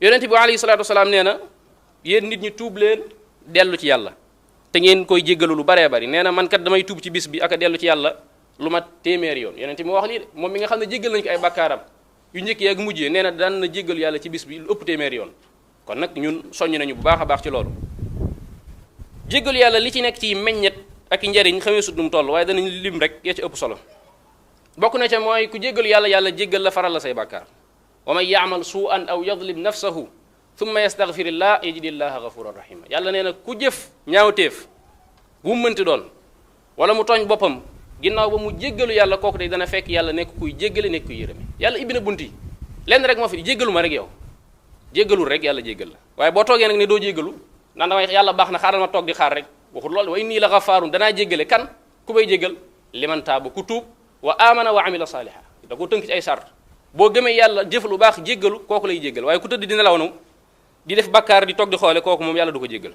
yonent bi alayhi salaatu wasalaam nee na yéen nit ñi tuub leen dellu ci yàlla te ngeen koy jéggalu lu baree bari nee na man kat damay tuub ci bis bi ak a dellu ci yàlla lu mat téeméeri yoon yonent bi wax lii de moom mi nga xam ne jéggal nañu ko ay bakkaaram yu njëkkee ak mujjee nee na daan na jéggalu yàlla ci bis bi lu ëpp téeméeri yoon kon nag ñun soññ nañu bu baax a baax ci loolu jéggalu yàlla li ci nekk ci meññet ak njariñ xamee sut nu mu toll waaye danañ lim rek yaa ci ëpp solo bokk na ca mooy ku jéggalu yàlla yàlla jéggal la faral la say bàkkaar wa man yaamal suu'an aw yadlim nafsahu thumma yastaghfirillah yajidillaha ghafuran rahima yàlla nee na ku jëf ñaawteef bu mu mënti doon wala mu tooñ boppam ginnaaw ba mu jéggalu yàlla kooku day dana fekk yàlla nekk kuy jéggale nekk kuy yërëme yàlla ibbi na bunt yi lenn rek moo fi jéggalu ma rek yow jéggalul rek yàlla jéggal la waaye boo toogee nag ne doo jéggalu naan damay yàlla baax na xaaral ma toog di xaar rek waxul loolu wa inni la gafaarun danaa jéggale kan ku bay jéggal liman taaba ku tuub wa amana wa amila saaliha da ko tënk ci ay sart boo gëmee yàlla jëf lu baax jéggalu kooku lay jéggal waaye ku tëdd dina law na di def bakkaar di toog di xoole kooku moom yàlla du ko jéggal